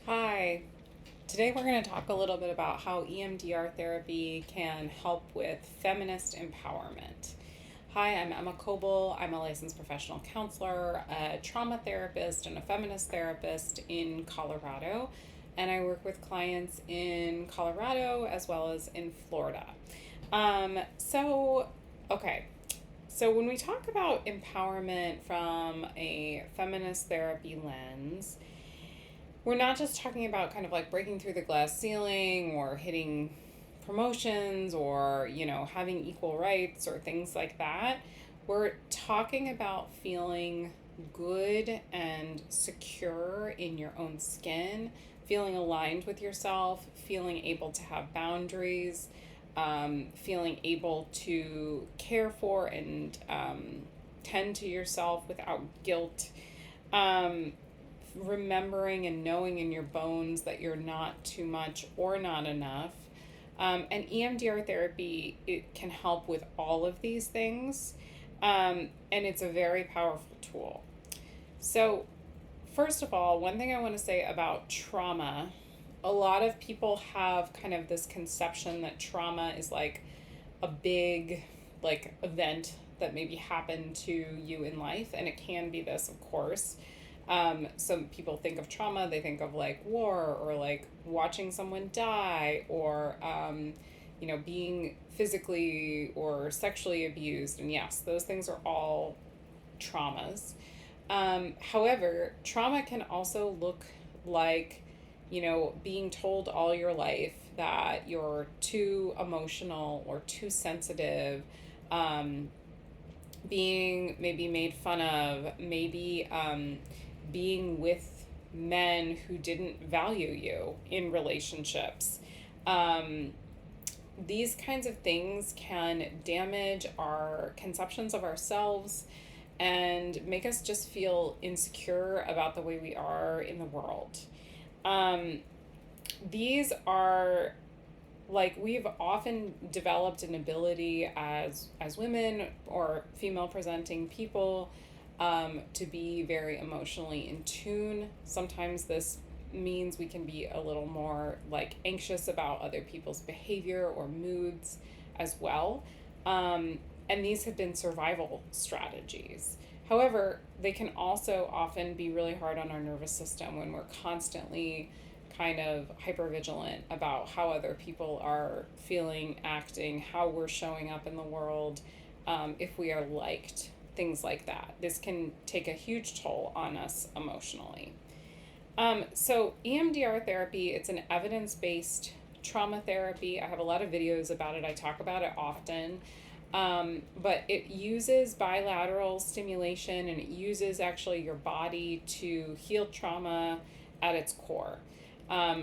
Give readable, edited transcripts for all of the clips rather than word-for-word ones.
Hi. Today we're going to talk a little bit about how EMDR therapy can help with feminist empowerment. Hi, I'm Emma Coble. I'm a licensed professional counselor, a trauma therapist, and a feminist therapist in Colorado. And I work with clients in Colorado as well as in Florida. Um, so, okay. So, when we talk about empowerment from a feminist therapy lens, we're not just talking about kind of like breaking through the glass ceiling or hitting promotions or, having equal rights or things like that. We're talking about feeling good and secure in your own skin, feeling aligned with yourself, feeling able to have boundaries, feeling able to care for and tend to yourself without guilt. Um, Remembering and knowing in your bones that you're not too much or not enough. And EMDR therapy, it can help with all of these things. And it's a very powerful tool. So, first of all, one thing I want to say about trauma, a lot of people have kind of this conception that trauma is like a big event that maybe happened to you in life, and it can be this, of course. Some people think of trauma, they think of like war or like watching someone die or, being physically or sexually abused. And yes, those things are all traumas. However, trauma can also look like, being told all your life that you're too emotional or too sensitive, being maybe made fun of, maybe being with men who didn't value you in relationships. Um, these kinds of things can damage our conceptions of ourselves and make us just feel insecure about the way we are in the world. Um, these are like we've often developed an ability as women or female presenting people, to be very emotionally in tune. Sometimes this means we can be a little more like anxious about other people's behavior or moods as well. And these have been survival strategies. However, they can also often be really hard on our nervous system when we're constantly kind of hypervigilant about how other people are feeling, acting, how we're showing up in the world, if we are liked, things like that. This can take a huge toll on us emotionally. So EMDR therapy, it's an evidence-based trauma therapy. I have a lot of videos about it. I talk about it often. But it uses bilateral stimulation and it uses actually your body to heal trauma at its core.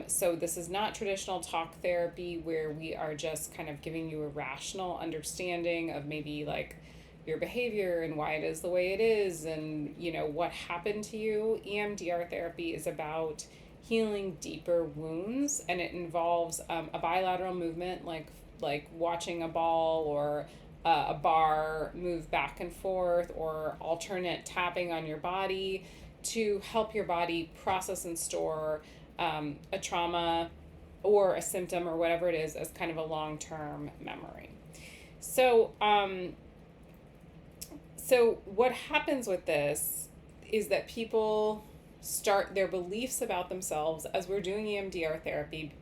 So this is not traditional talk therapy where we are just kind of giving you a rational understanding of maybe like your behavior and why it is the way it is and what happened to you. EMDR therapy is about healing deeper wounds, and it involves a bilateral movement like watching a ball or a bar move back and forth, or alternate tapping on your body to help your body process and store a trauma or a symptom or whatever it is as kind of a long-term memory. So, so what happens with this is that people start their beliefs about themselves as we're doing EMDR therapy.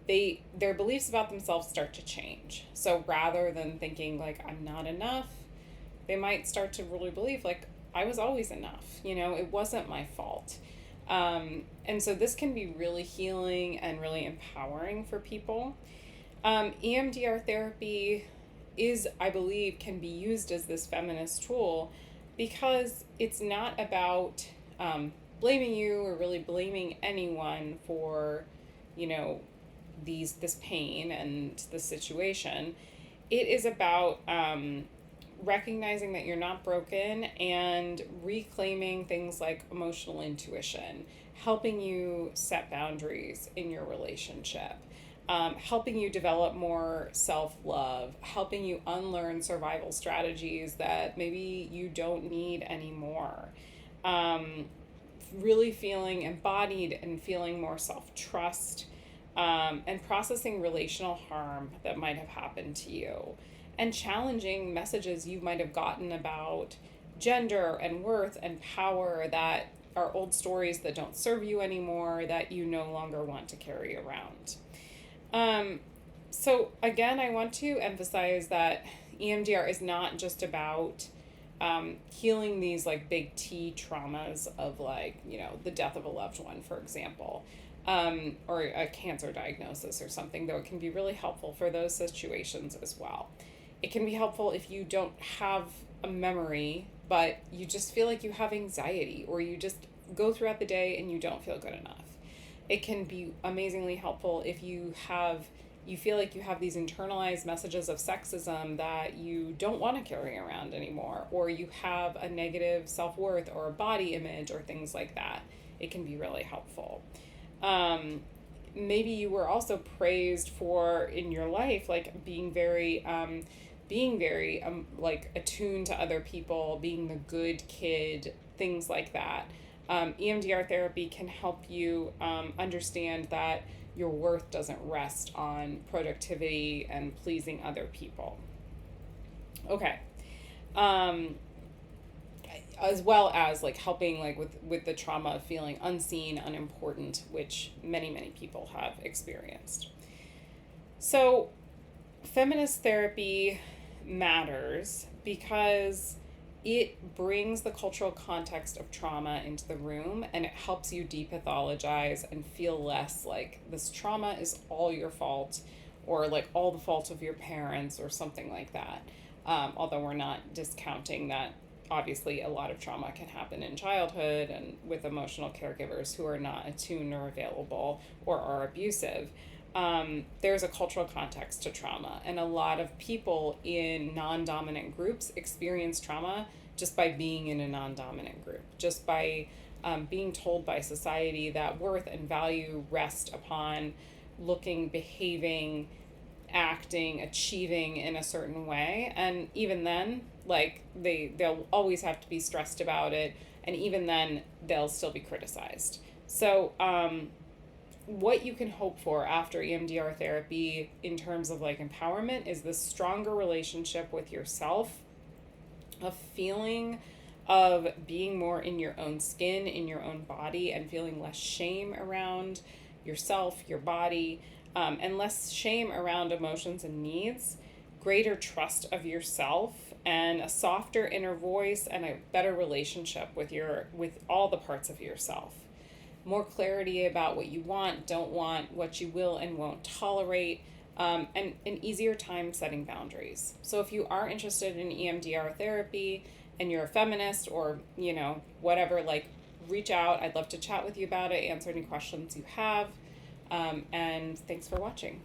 Their beliefs about themselves start to change. So rather than thinking like I'm not enough, they might start to really believe like I was always enough. It wasn't my fault. And so this can be really healing and really empowering for people. EMDR therapy is, I believe, can be used as this feminist tool because it's not about blaming you or really blaming anyone for, this pain and the situation. It is about recognizing that you're not broken and reclaiming things like emotional intuition, helping you set boundaries in your relationship, helping you develop more self-love, helping you unlearn survival strategies that maybe you don't need anymore. really feeling embodied and feeling more self-trust, and processing relational harm that might have happened to you, and challenging messages you might have gotten about gender and worth and power that are old stories that don't serve you anymore, that you no longer want to carry around. So again, I want to emphasize that EMDR is not just about healing these like big T traumas of like, the death of a loved one, for example, or a cancer diagnosis or something, though it can be really helpful for those situations as well. It can be helpful if you don't have a memory, but you just feel like you have anxiety, or you just go throughout the day and you don't feel good enough. It can be amazingly helpful if you feel like you have these internalized messages of sexism that you don't want to carry around anymore, or you have a negative self-worth or a body image or things like that. It can be really helpful. Maybe you were also praised for in your life, like being very like attuned to other people, being the good kid, things like that. EMDR therapy can help you understand that your worth doesn't rest on productivity and pleasing other people. Okay. As well as like helping like with the trauma of feeling unseen, unimportant, which many people have experienced. So feminist therapy matters because it brings the cultural context of trauma into the room, and it helps you depathologize and feel less like this trauma is all your fault, or like all the fault of your parents or something like that. Although we're not discounting that obviously a lot of trauma can happen in childhood and with emotional caregivers who are not attuned or available or are abusive. There's a cultural context to trauma, and a lot of people in non-dominant groups experience trauma just by being in a non-dominant group, just by being told by society that worth and value rest upon looking, behaving, acting, achieving in a certain way. And even then, like they'll always have to be stressed about it, and even then they'll still be criticized. So what you can hope for after EMDR therapy in terms of like empowerment is this stronger relationship with yourself, a feeling of being more in your own skin, in your own body, and feeling less shame around yourself, your body, and less shame around emotions and needs, greater trust of yourself, and a softer inner voice, and a better relationship with all the parts of yourself. More clarity about what you want, don't want, what you will and won't tolerate, and an easier time setting boundaries. So if you are interested in EMDR therapy and you're a feminist or, whatever, like reach out. I'd love to chat with you about it, answer any questions you have. And thanks for watching.